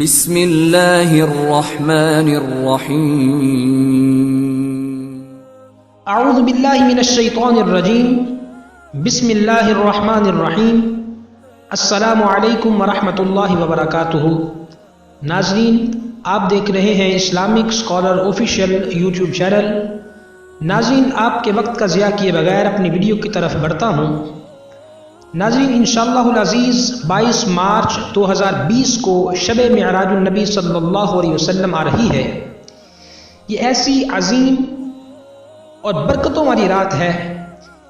بسم اللہ الرحمن الرحیم اعوذ باللہ من الشیطان الرجیم بسم اللہ الرحمن الرحیم السلام علیکم ورحمۃ اللہ وبرکاتہ۔ ناظرین، آپ دیکھ رہے ہیں Islamic scholar official YouTube channel. ناظرین، آپ کے وقت کا ضیاع کیے بغیر اپنی ویڈیو کی طرف بڑھتا ہوں۔ ناظرین، انشاءاللہ العزیز 22 مارچ 2020 کو شب معراج النبی صلی اللہ علیہ وسلم آ رہی ہے۔ یہ ایسی عظیم اور برکتوں والی رات ہے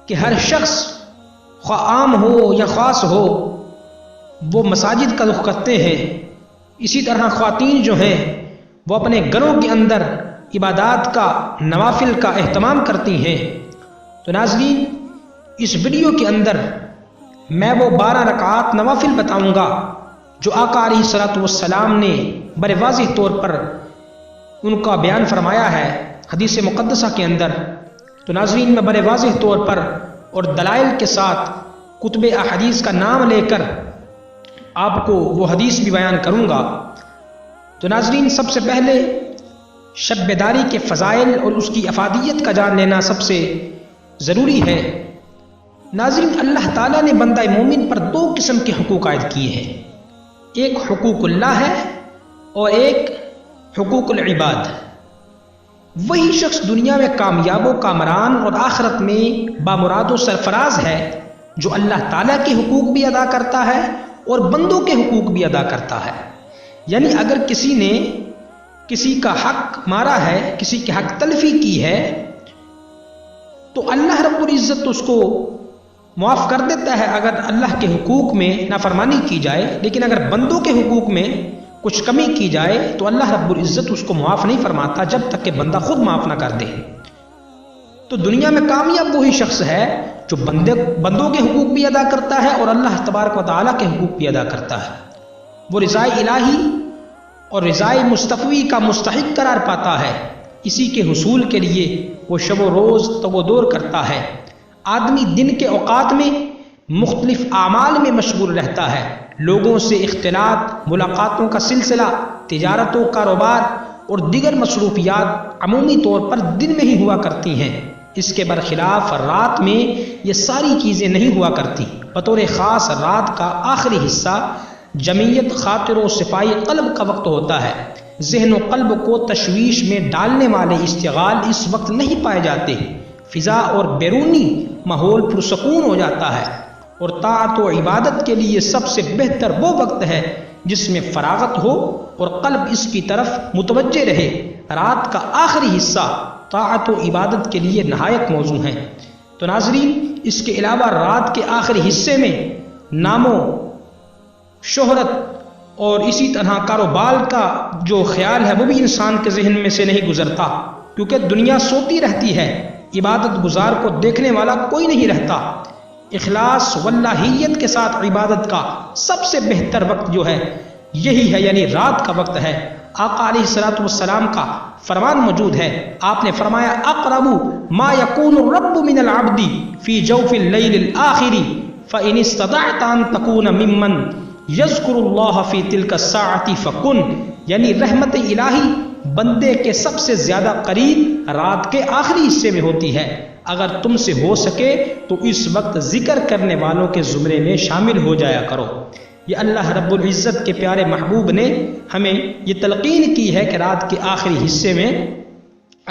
کہ ہر شخص، خواہ عام ہو یا خاص ہو، وہ مساجد کا رخ کرتے ہیں۔ اسی طرح خواتین جو ہیں وہ اپنے گھروں کے اندر عبادات کا، نوافل کا اہتمام کرتی ہیں۔ تو ناظرین، اس ویڈیو کے اندر میں وہ 12 رکعات نوافل بتاؤں گا جو آقا علیہ الصلوۃ والسلام نے بڑے واضح طور پر ان کا بیان فرمایا ہے حدیث مقدسہ کے اندر۔ تو ناظرین، میں بڑے واضح طور پر اور دلائل کے ساتھ کتب احادیث کا نام لے کر آپ کو وہ حدیث بھی بیان کروں گا۔ تو ناظرین، سب سے پہلے شب بیداری کے فضائل اور اس کی افادیت کا جان لینا سب سے ضروری ہے۔ ناظرین، اللہ تعالیٰ نے بندہ مومن پر 2 قسم کے حقوق عائد کیے ہیں۔ ایک حقوق اللہ ہے اور ایک حقوق العباد۔ وہی شخص دنیا میں کامیاب و کامران اور آخرت میں بامراد و سرفراز ہے جو اللہ تعالیٰ کے حقوق بھی ادا کرتا ہے اور بندوں کے حقوق بھی ادا کرتا ہے۔ یعنی اگر کسی نے کسی کا حق مارا ہے، کسی کے حق تلفی کی ہے، تو اللہ رب العزت اس کو معاف کر دیتا ہے اگر اللہ کے حقوق میں نافرمانی کی جائے۔ لیکن اگر بندوں کے حقوق میں کچھ کمی کی جائے تو اللہ رب العزت اس کو معاف نہیں فرماتا جب تک کہ بندہ خود معاف نہ کر دے۔ تو دنیا میں کامیاب وہی شخص ہے جو بندوں کے حقوق بھی ادا کرتا ہے اور اللہ تبارک و تعالیٰ کے حقوق بھی ادا کرتا ہے۔ وہ رضائے الہی اور رضائے مصطفی کا مستحق قرار پاتا ہے۔ اسی کے حصول کے لیے وہ شب و روز تگ و دور کرتا ہے۔ آدمی دن کے اوقات میں مختلف اعمال میں مشغول رہتا ہے۔ لوگوں سے اختلاط، ملاقاتوں کا سلسلہ، تجارت و کاروبار اور دیگر مصروفیات عمومی طور پر دن میں ہی ہوا کرتی ہیں۔ اس کے برخلاف رات میں یہ ساری چیزیں نہیں ہوا کرتی۔ بطور خاص رات کا آخری حصہ جمعیت، خاطر و صفائی قلب کا وقت ہوتا ہے۔ ذہن و قلب کو تشویش میں ڈالنے والے اشتغال اس وقت نہیں پائے جاتے۔ فضا اور بیرونی ماحول پرسکون ہو جاتا ہے اور طاعت و عبادت کے لیے سب سے بہتر وہ وقت ہے جس میں فراغت ہو اور قلب اس کی طرف متوجہ رہے۔ رات کا آخری حصہ طاعت و عبادت کے لیے نہایت موزوں ہے۔ تو ناظرین، اس کے علاوہ رات کے آخری حصے میں نام و شہرت اور اسی طرح کاروبار کا جو خیال ہے وہ بھی انسان کے ذہن میں سے نہیں گزرتا، کیونکہ دنیا سوتی رہتی ہے، عبادت گزار کو دیکھنے والا کوئی نہیں رہتا۔ اخلاص واللہیت کے ساتھ عبادت کا سب سے بہتر وقت جو ہے یہی ہے، یعنی رات کا وقت ہے۔ آقا علیہ الصلوۃ والسلام کا فرمان موجود ہے۔ آپ نے فرمایا، اقرب ما یکون الرب من العبد فی جوف اللیل الآخر فإن استطعت ان تکون ممن یذکر اللہ فی تلک الساعۃ فکن، یعنی رحمت الہی بندے کے سب سے زیادہ قریب رات کے آخری حصے میں ہوتی ہے۔ اگر تم سے ہو سکے تو اس وقت ذکر کرنے والوں کے زمرے میں شامل ہو جایا کرو۔ یہ اللہ رب العزت کے پیارے محبوب نے ہمیں یہ تلقین کی ہے کہ رات کے آخری حصے میں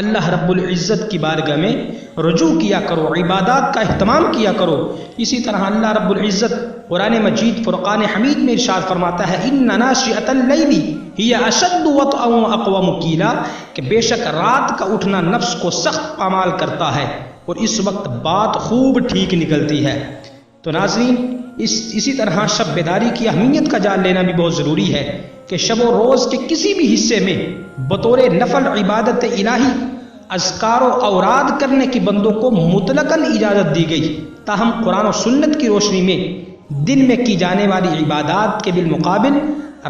اللہ رب العزت کی بارگاہ میں رجوع کیا کرو، عبادات کا اہتمام کیا کرو۔ اسی طرح اللہ رب العزت قرآن مجید فرقان حمید میں ارشاد فرماتا ہے، ان ناشئۃ اللیل ہی اشد وطئا واقوم قیلا، کہ بے شک رات کا اٹھنا نفس کو سخت پامال کرتا ہے اور اس وقت بات خوب ٹھیک نکلتی ہے۔ تو ناظرین، اسی طرح شب بیداری کی اہمیت کا جان لینا بھی بہت ضروری ہے کہ شب و روز کے کسی بھی حصے میں بطور نفل عبادت الہی اذکار و اوراد کرنے کی بندوں کو مطلقاً اجازت دی گئی، تاہم قرآن و سنت کی روشنی میں دن میں کی جانے والی عبادات کے بالمقابل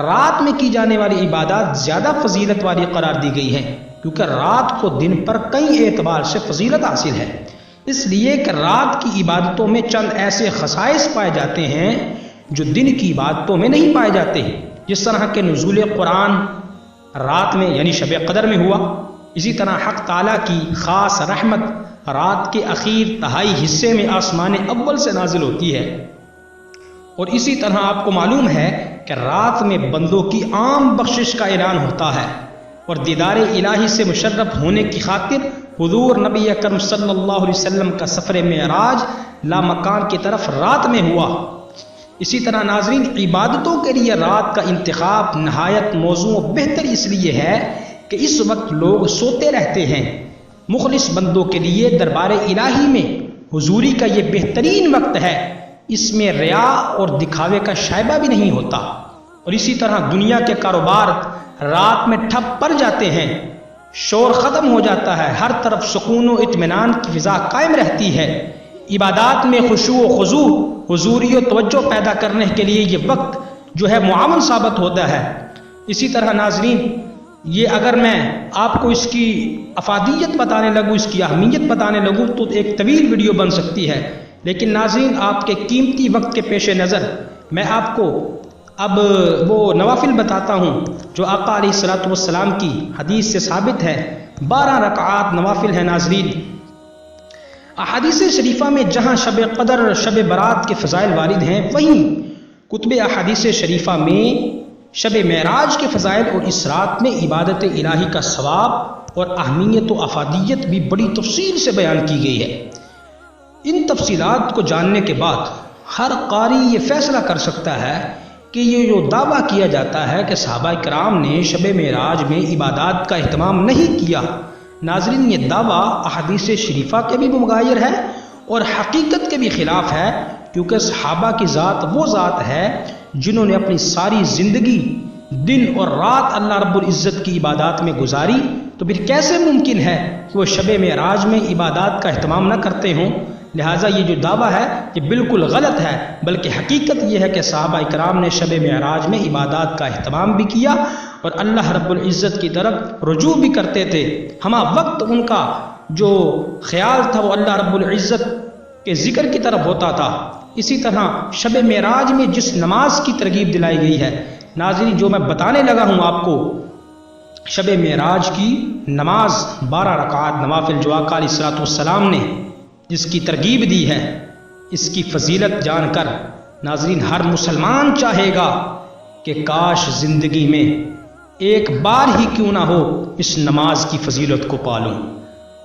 رات میں کی جانے والی عبادات زیادہ فضیلت والی قرار دی گئی ہیں، کیونکہ رات کو دن پر کئی اعتبار سے فضیلت حاصل ہے۔ اس لیے کہ رات کی عبادتوں میں چند ایسے خصائص پائے جاتے ہیں جو دن کی عبادتوں میں نہیں پائے جاتے۔ جس طرح کہ نزول قرآن رات میں یعنی شب قدر میں ہوا، اسی طرح حق تعالیٰ کی خاص رحمت رات کے اخیر تہائی حصے میں آسمان اول سے نازل ہوتی ہے، اور اسی طرح آپ کو معلوم ہے کہ رات میں بندوں کی عام بخشش کا اعلان ہوتا ہے، اور دیدار الہی سے مشرف ہونے کی خاطر حضور نبی اکرم صلی اللہ علیہ وسلم کا سفر معراج لامکان کی طرف رات میں ہوا۔ اسی طرح ناظرین، عبادتوں کے لیے رات کا انتخاب نہایت موزوں و بہتر اس لیے ہے کہ اس وقت لوگ سوتے رہتے ہیں۔ مخلص بندوں کے لیے دربار الہی میں حضوری کا یہ بہترین وقت ہے، اس میں ریا اور دکھاوے کا شائبہ بھی نہیں ہوتا، اور اسی طرح دنیا کے کاروبار رات میں ٹھپ پڑ جاتے ہیں، شور ختم ہو جاتا ہے، ہر طرف سکون و اطمینان کی فضا قائم رہتی ہے۔ عبادات میں خشوع و خضوع، حضوری و توجہ پیدا کرنے کے لیے یہ وقت جو ہے معاون ثابت ہوتا ہے۔ اسی طرح ناظرین، یہ اگر میں آپ کو اس کی افادیت بتانے لگوں، اس کی اہمیت بتانے لگوں تو ایک طویل ویڈیو بن سکتی ہے، لیکن ناظرین آپ کے قیمتی وقت کے پیش نظر میں آپ کو اب وہ نوافل بتاتا ہوں جو آقا علیہ الصلوۃ والسلام کی حدیث سے ثابت ہے۔ 12 رکعات نوافل ہیں ناظرین۔ احادیث شریفہ میں جہاں شب قدر، شب برات کے فضائل وارد ہیں، وہیں کتب احادیث شریفہ میں شب معراج کے فضائل اور اس رات میں عبادت الہی کا ثواب اور اہمیت و افادیت بھی بڑی تفصیل سے بیان کی گئی ہے۔ ان تفصیلات کو جاننے کے بعد ہر قاری یہ فیصلہ کر سکتا ہے کہ یہ جو دعویٰ کیا جاتا ہے کہ صحابہ کرام نے شب معراج میں عبادات کا اہتمام نہیں کیا، ناظرین یہ دعویٰ احادیث شریفہ کے بھی مغایر ہے اور حقیقت کے بھی خلاف ہے، کیونکہ صحابہ کی ذات وہ ذات ہے جنہوں نے اپنی ساری زندگی دن اور رات اللہ رب العزت کی عبادات میں گزاری، تو پھر کیسے ممکن ہے کہ وہ شب معراج میں عبادات کا اہتمام نہ کرتے ہوں؟ لہٰذا یہ جو دعویٰ ہے یہ بالکل غلط ہے، بلکہ حقیقت یہ ہے کہ صحابہ کرام نے شب معراج میں عبادات کا اہتمام بھی کیا اور اللہ رب العزت کی طرف رجوع بھی کرتے تھے۔ ہمہ وقت ان کا جو خیال تھا وہ اللہ رب العزت کے ذکر کی طرف ہوتا تھا۔ اسی طرح شب معراج میں جس نماز کی ترغیب دلائی گئی ہے، ناظرین جو میں بتانے لگا ہوں آپ کو، شب معراج کی نماز 12 رکعات نوافل جو آقا علیہ الصلوۃ والسلام نے جس کی ترغیب دی ہے، اس کی فضیلت جان کر ناظرین ہر مسلمان چاہے گا کہ کاش زندگی میں ایک بار ہی کیوں نہ ہو اس نماز کی فضیلت کو پالوں۔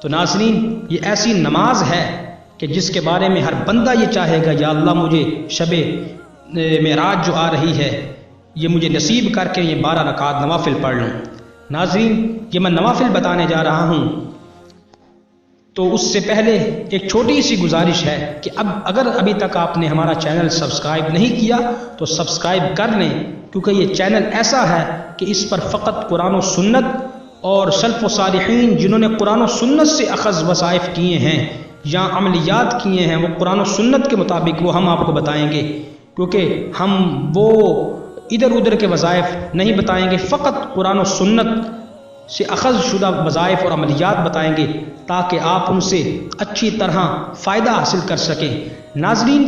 تو ناظرین یہ ایسی نماز ہے کہ جس کے بارے میں ہر بندہ یہ چاہے گا، یا اللہ مجھے شب معراج جو آ رہی ہے یہ مجھے نصیب کر کے یہ 12 رکعات نوافل پڑھ لوں۔ ناظرین یہ میں نوافل بتانے جا رہا ہوں، تو اس سے پہلے ایک چھوٹی سی گزارش ہے کہ اب اگر ابھی تک آپ نے ہمارا چینل سبسکرائب نہیں کیا تو سبسکرائب کر لیں، کیونکہ یہ چینل ایسا ہے کہ اس پر فقط قرآن و سنت اور سلف و صالحین جنہوں نے قرآن و سنت سے اخذ وظائف کیے ہیں یا عملیات کیے ہیں وہ قرآن و سنت کے مطابق وہ ہم آپ کو بتائیں گے، کیونکہ ہم وہ ادھر ادھر کے وظائف نہیں بتائیں گے، فقط قرآن و سنت سے اخذ شدہ وظائف اور عملیات بتائیں گے تاکہ آپ ان سے اچھی طرح فائدہ حاصل کر سکیں۔ ناظرین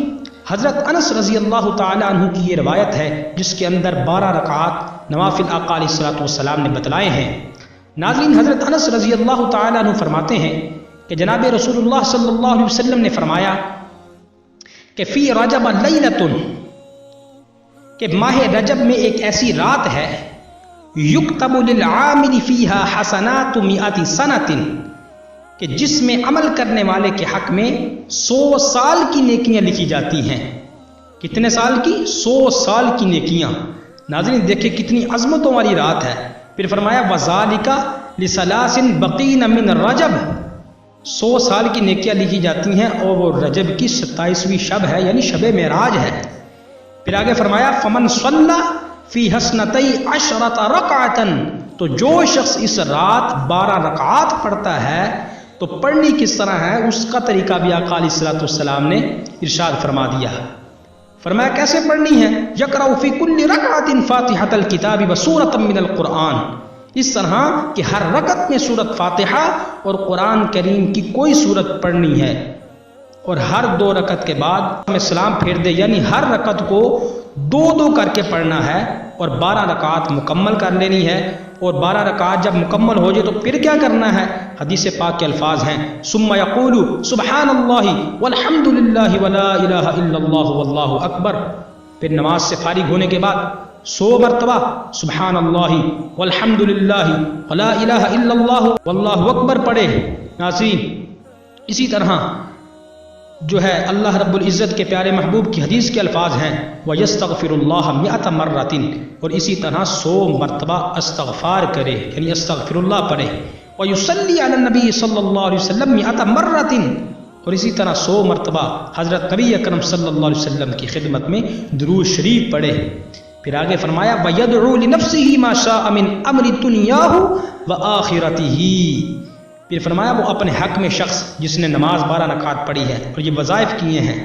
حضرت انس رضی اللہ تعالیٰ عنہ کی یہ روایت ہے جس کے اندر 12 رکعات نوافل آقا علیہ الصلوۃ والسلام نے بتلائے ہیں۔ ناظرین حضرت انس رضی اللہ تعالیٰ عنہ فرماتے ہیں کہ جناب رسول اللہ صلی اللہ علیہ وسلم نے فرمایا کہ فی رجب لیلۃ، کہ ماہ رجب میں ایک ایسی رات ہے، یکتب للعامل فیہا حسنات 100 سنۃ، کہ جس میں عمل کرنے والے کے حق میں 100 سال کی نیکیاں لکھی جاتی ہیں۔ کتنے سال کی؟ 100 سال کی نیکیاں۔ ناظرین دیکھیں کتنی عظمتوں والی رات ہے۔ پھر فرمایا وَذَلِكَ لِثَلَاثٍ بَقِينَ مِنْ رَجَب، 100 سال کی نیکیاں لکھی جاتی ہیں اور وہ رجب کی 27ویں شب ہے یعنی شب معراج ہے۔ پھر آگے فرمایا فَمَنْ صَلَّى فِي حَسْنَتَيْ 10 رَكْعَةً، تو جو شخص اس رات 12 رکعات پڑھتا ہے تو پڑھنی کس طرح ہے اس کا طریقہ بھی آقا علیہ الصلوۃ والسلام نے ارشاد فرما دیا۔ فرمایا کیسے پڑھنی ہے؟ یقرأ فی کل رکعۃ فاتحۃ الکتاب وسورۃ من القرآن، اس طرح کہ ہر رکعت میں سورۃ فاتحہ اور قرآن کریم کی کوئی سورت پڑھنی ہے، اور ہر 2 رکعت کے بعد ہمیں سلام پھیر دے، یعنی ہر رکعت کو 2 کر کے پڑھنا ہے، اور 12 رکعات مکمل کر لینی ہے، اور 12 رکعات جب مکمل ہو جائے تو پھر کیا کرنا ہے؟ حدیث پاک کے الفاظ ہیں ثم یقول سبحان اللہ والحمد للہ ولا الہ الا اللہ واللہ اکبر، پھر نماز سے فارغ ہونے کے بعد 100 مرتبہ سبحان اللہ والحمد للہ ولا الہ الا اللہ واللہ اکبر پڑھے۔ ناظرین اسی طرح جو ہے اللہ رب العزت کے پیارے محبوب کی حدیث کے الفاظ ہیں وَيَسْتَغْفِرُ اللَّهَ مِئَةَ مَرَّةٍ، اور اسی طرح 100 مرتبہ استغفار کرے، یعنی استغفر اللہ پڑھے۔ وَيُصَلِّي عَلَى النَّبِيِّ صلی اللہ علیہ وسلم مِئَةَ مَرَّةٍ، اور اسی طرح 100 مرتبہ حضرت نبی اکرم صلی اللہ علیہ وسلم کی خدمت میں درود شریف پڑھے۔ پھر آگے فرمایا وَيَدْعُو لِنَفْسِهِ مَا شَاءَ مِنْ أَمْرِ دُنْيَاهُ وَآخِرَتِهِ، پھر فرمایا وہ اپنے حق میں شخص جس نے نماز 12 رکعات پڑھی ہے اور یہ وظائف کیے ہیں،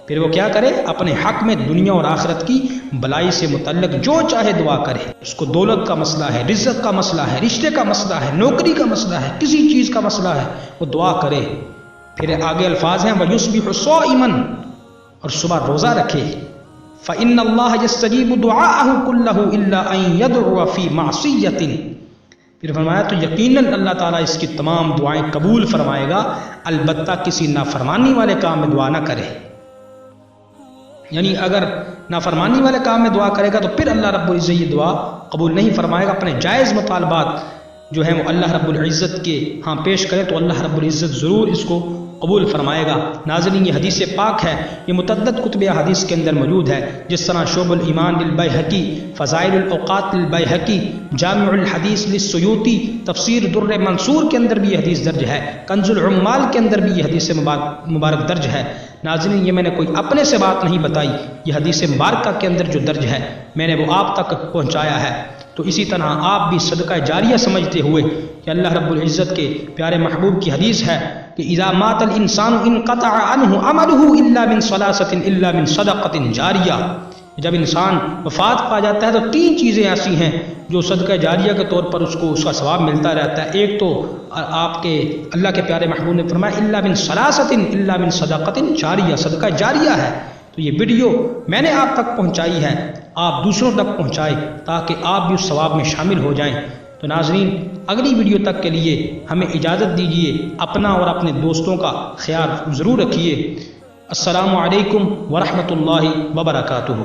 پھر وہ کیا کرے؟ اپنے حق میں دنیا اور آخرت کی بلائی سے متعلق جو چاہے دعا کرے۔ اس کو دولت کا مسئلہ ہے، رزق کا مسئلہ ہے، رشتے کا مسئلہ ہے، نوکری کا مسئلہ ہے، کسی چیز کا مسئلہ ہے، وہ دعا کرے۔ پھر آگے الفاظ ہیں وَيُصْبِحُ صَائِمًا، اور صبح روزہ رکھے۔ فَإِنَّ اللَّهَ يَسْتَجِيبُ دُعَاءَهُ كُلَّهُ إِلَّا أَن يَدْعُوَ فِي مَعْصِيَّةٍ، پھر فرمایا تو یقیناً اللہ تعالیٰ اس کی تمام دعائیں قبول فرمائے گا، البتہ کسی نافرمانی والے کام میں دعا نہ کرے۔ یعنی اگر نافرمانی والے کام میں دعا کرے گا تو پھر اللہ رب العزت یہ دعا قبول نہیں فرمائے گا۔ اپنے جائز مطالبات جو ہیں وہ اللہ رب العزت کے ہاں پیش کرے تو اللہ رب العزت ضرور اس کو قبول فرمائے گا۔ ناظرین یہ حدیث پاک ہے، یہ متعدد کتب حدیث کے اندر موجود ہے، جس طرح شعب الایمان للبیہقی، فضائل الاوقات للبیہقی، جامع الحدیث للسیوطی، تفسیر در منصور کے اندر بھی یہ حدیث درج ہے، کنز العمال کے اندر بھی یہ حدیث مبارک درج ہے۔ ناظرین یہ میں نے کوئی اپنے سے بات نہیں بتائی، یہ حدیث مبارکہ کے اندر جو درج ہے میں نے وہ آپ تک پہنچایا ہے۔ تو اسی طرح آپ بھی صدقہ جاریہ سمجھتے ہوئے کہ اللہ رب العزت کے پیارے محبوب کی حدیث ہے کہ اذا مات الانسان انقطع عنه عمله الا من ثلاثه الا من صدقه جاریہ، جب انسان وفات پا جاتا ہے تو 3 چیزیں ایسی ہیں جو صدقہ جاریہ کے طور پر اس کو اس کا ثواب ملتا رہتا ہے۔ ایک تو آپ کے اللہ کے پیارے محبوب نے فرمایا الا من ثلاثه الا من صدقه جاریہ، صدقہ جاریہ ہے۔ تو یہ ویڈیو میں نے آپ تک پہنچائی ہے، آپ دوسروں تک پہنچائیں تاکہ آپ بھی اس ثواب میں شامل ہو جائیں۔ تو ناظرین اگلی ویڈیو تک کے لیے ہمیں اجازت دیجیے، اپنا اور اپنے دوستوں کا خیال ضرور رکھیے۔ السلام علیکم ورحمۃ اللہ وبرکاتہ۔